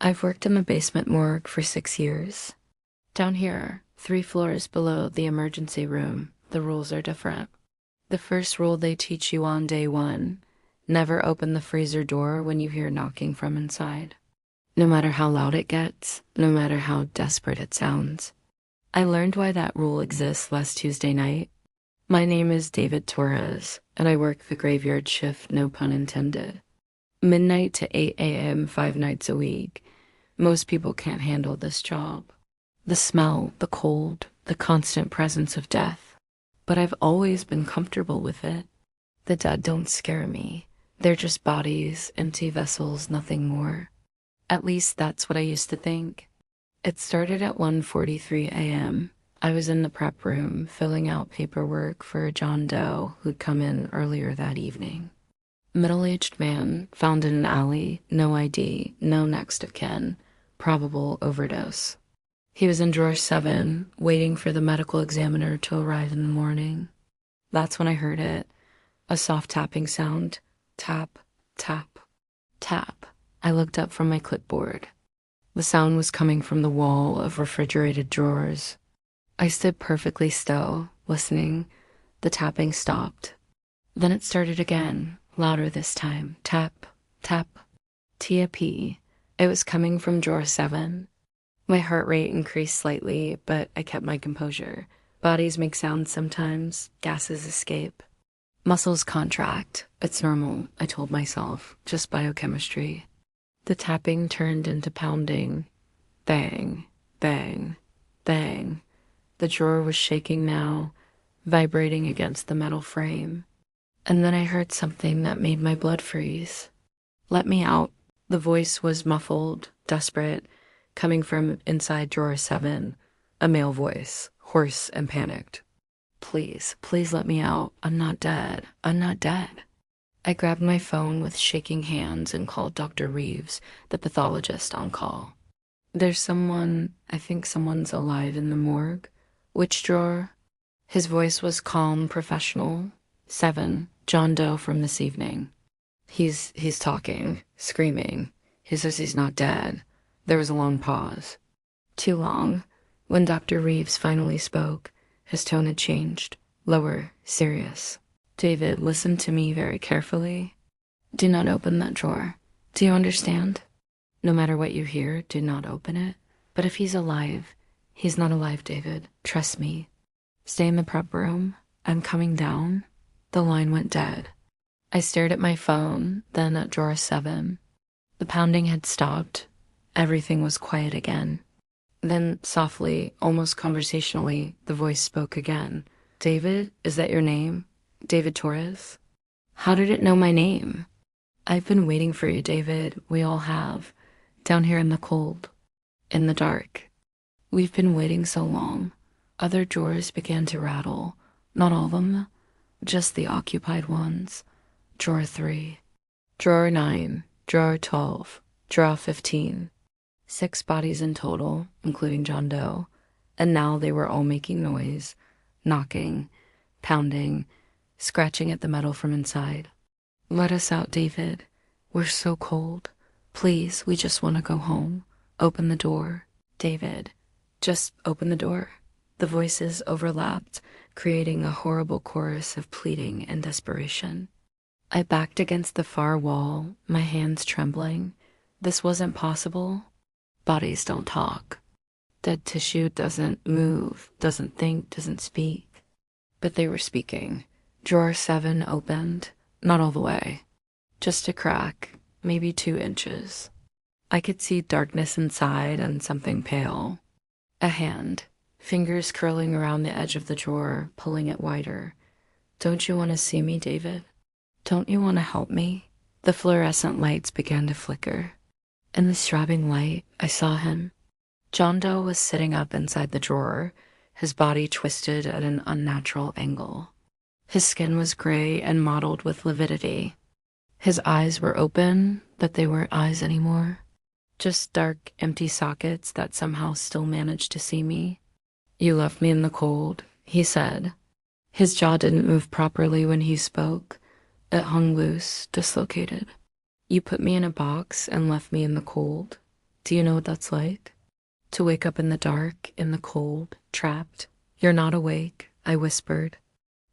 I've worked in the basement morgue for 6 years. Down here, 3 floors below the emergency room, the rules are different. The first rule they teach you on day one: never open the freezer door when you hear knocking from inside. No matter how loud it gets, no matter how desperate it sounds. I learned why that rule exists last Tuesday night. My name is David Torres, and I work the graveyard shift, no pun intended. Midnight to 8 a.m. 5 nights a week. Most people can't handle this job. The smell, the cold, the constant presence of death. But I've always been comfortable with it. The dead don't scare me. They're just bodies, empty vessels, nothing more. At least that's what I used to think. It started at 1:43 a.m. I was in the prep room filling out paperwork for a John Doe who'd come in earlier that evening. Middle-aged man, found in an alley, no ID, no next of kin, probable overdose. He was in drawer 7, waiting for the medical examiner to arrive in the morning. That's when I heard it. A soft tapping sound. Tap, tap, tap. I looked up from my clipboard. The sound was coming from the wall of refrigerated drawers. I stood perfectly still, listening. The tapping stopped. Then it started again, louder this time. Tap, tap, tap. It was coming from drawer 7. My heart rate increased slightly, but I kept my composure. Bodies make sounds sometimes, gases escape. Muscles contract. It's normal, I told myself, just biochemistry. The tapping turned into pounding. Bang, bang, bang. The drawer was shaking now, vibrating against the metal frame. And then I heard something that made my blood freeze. Let me out. The voice was muffled, desperate, coming from inside drawer 7. A male voice, hoarse and panicked. Please, please let me out. I'm not dead. I'm not dead. I grabbed my phone with shaking hands and called Dr. Reeves, the pathologist, on call. There's someone, I think someone's alive in the morgue. Which drawer? His voice was calm, professional. 7, John Doe from this evening. He's talking, screaming. He says he's not dead. There was a long pause. Too long. When Dr. Reeves finally spoke, his tone had changed. Lower, serious. David, listen to me very carefully. Do not open that drawer. Do you understand? No matter what you hear, do not open it. But if he's alive, he's not alive, David. Trust me. Stay in the prep room. I'm coming down. The line went dead. I stared at my phone, then at drawer 7. The pounding had stopped. Everything was quiet again. Then, softly, almost conversationally, the voice spoke again. David, is that your name? David Torres? How did it know my name? I've been waiting for you, David. We all have. Down here in the cold. In the dark. We've been waiting so long. Other drawers began to rattle. Not all of them. Just the occupied ones. Drawer 3. Drawer 9. Drawer 12. Drawer 15. 6 bodies in total, including John Doe. And now they were all making noise. Knocking. Pounding. Scratching at the metal from inside. Let us out, David. We're so cold. Please, we just want to go home. Open the door. David, just open the door. The voices overlapped, creating a horrible chorus of pleading and desperation. I backed against the far wall, my hands trembling. This wasn't possible. Bodies don't talk. Dead tissue doesn't move, doesn't think, doesn't speak. But they were speaking. Drawer 7 opened, not all the way. Just a crack, maybe 2 inches. I could see darkness inside and something pale. A hand, fingers curling around the edge of the drawer, pulling it wider. Don't you want to see me, David? Don't you want to help me? The fluorescent lights began to flicker. In the strabbing light, I saw him. John Doe was sitting up inside the drawer, his body twisted at an unnatural angle. His skin was gray and mottled with lividity. His eyes were open, but they weren't eyes anymore. Just dark, empty sockets that somehow still managed to see me. You left me in the cold, he said. His jaw didn't move properly when he spoke. It hung loose, dislocated. You put me in a box and left me in the cold. Do you know what that's like? To wake up in the dark, in the cold, trapped. You're not awake, I whispered.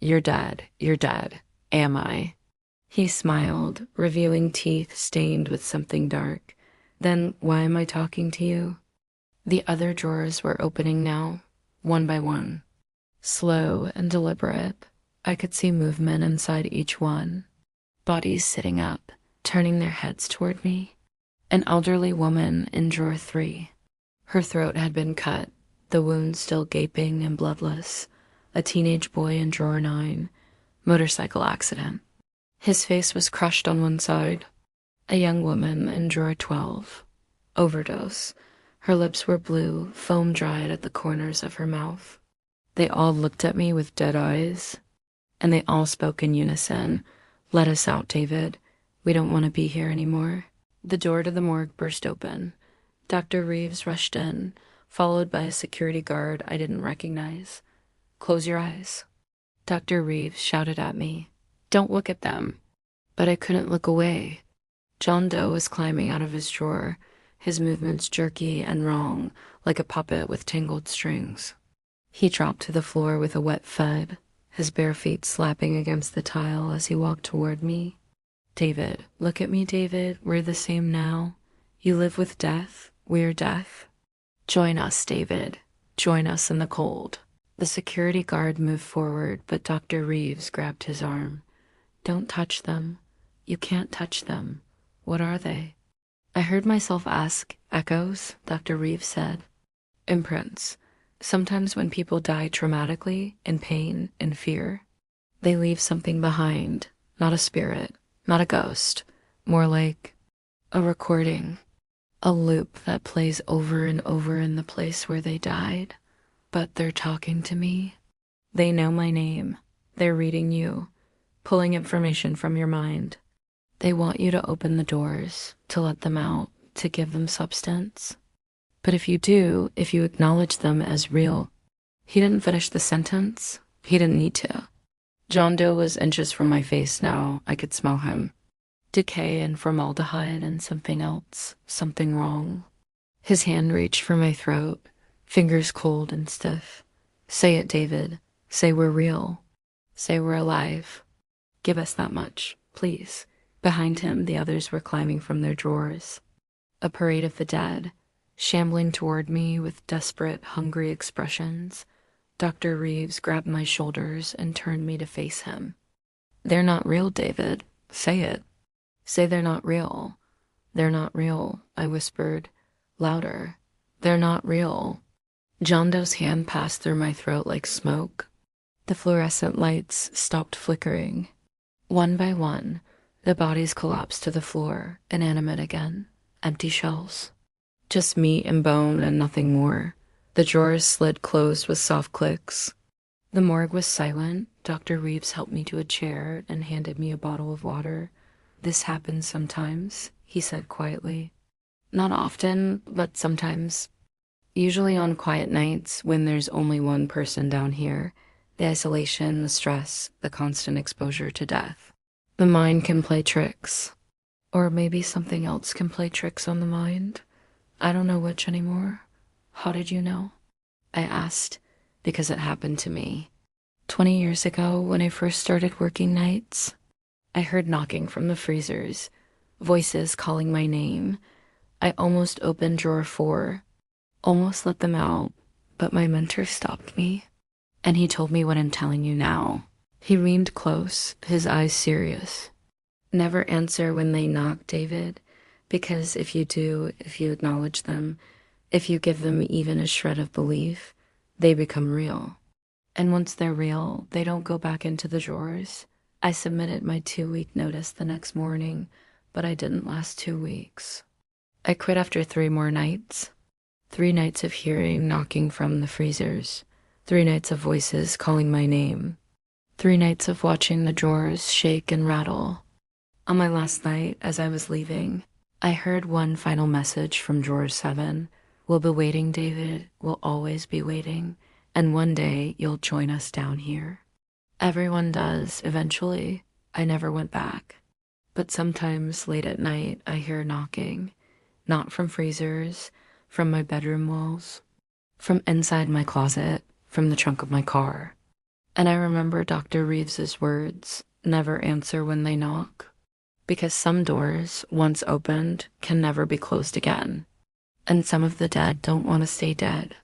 You're dead, you're dead. Am I? He smiled, revealing teeth stained with something dark. Then why am I talking to you? The other drawers were opening now, one by one. Slow and deliberate. I could see movement inside each one. Bodies sitting up, turning their heads toward me. An elderly woman in drawer 3. Her throat had been cut, the wound still gaping and bloodless. A teenage boy in drawer 9. Motorcycle accident. His face was crushed on one side. A young woman in drawer 12. Overdose. Her lips were blue, foam dried at the corners of her mouth. They all looked at me with dead eyes, and they all spoke in unison. Let us out, David. We don't want to be here anymore. The door to the morgue burst open. Dr. Reeves rushed in, followed by a security guard I didn't recognize. Close your eyes. Dr. Reeves shouted at me. Don't look at them. But I couldn't look away. John Doe was climbing out of his drawer, his movements jerky and wrong, like a puppet with tangled strings. He dropped to the floor with a wet thud, his bare feet slapping against the tile as he walked toward me. David, look at me, David. We're the same now. You live with death. We're death. Join us, David. Join us in the cold. The security guard moved forward, but Dr. Reeves grabbed his arm. Don't touch them. You can't touch them. What are they? I heard myself ask. Echoes, Dr. Reeves said. Imprints. Sometimes when people die traumatically, in pain, in fear, they leave something behind, not a spirit, not a ghost, more like a recording, a loop that plays over and over in the place where they died. But they're talking to me. They know my name. They're reading you, pulling information from your mind. They want you to open the doors, to let them out, to give them substance. But if you do, if you acknowledge them as real. He didn't finish the sentence. He didn't need to. John Doe was inches from my face now. I could smell him. Decay and formaldehyde and something else. Something wrong. His hand reached for my throat, fingers cold and stiff. Say it, David. Say we're real. Say we're alive. Give us that much, please. Behind him, the others were climbing from their drawers. A parade of the dead, shambling toward me with desperate, hungry expressions. Dr. Reeves grabbed my shoulders and turned me to face him. They're not real, David. Say it. Say they're not real. They're not real, I whispered, louder. They're not real. John Doe's hand passed through my throat like smoke. The fluorescent lights stopped flickering. One by one, the bodies collapsed to the floor, inanimate again, empty shells. Just meat and bone and nothing more. The drawers slid closed with soft clicks. The morgue was silent. Dr. Reeves helped me to a chair and handed me a bottle of water. This happens sometimes, he said quietly. Not often, but sometimes. Usually on quiet nights when there's only one person down here. The isolation, the stress, the constant exposure to death. The mind can play tricks. Or maybe something else can play tricks on the mind. I don't know which anymore. How did you know? I asked, because it happened to me. 20 years ago, when I first started working nights, I heard knocking from the freezers, voices calling my name. I almost opened drawer 4, almost let them out, but my mentor stopped me, and he told me what I'm telling you now. He leaned close, his eyes serious. Never answer when they knock, David, because if you do, if you acknowledge them, if you give them even a shred of belief, they become real. And once they're real, they don't go back into the drawers. I submitted my 2-week notice the next morning, but I didn't last 2 weeks. I quit after 3 more nights. 3 nights of hearing knocking from the freezers. 3 nights of voices calling my name. 3 nights of watching the drawers shake and rattle. On my last night, as I was leaving, I heard one final message from drawer 7. We'll be waiting, David. We'll always be waiting. And one day you'll join us down here. Everyone does, eventually. I never went back. But sometimes late at night, I hear knocking. Not from freezers, from my bedroom walls, from inside my closet, from the trunk of my car. And I remember Dr. Reeves's words, never answer when they knock, because some doors, once opened, can never be closed again. And some of the dead don't want to stay dead.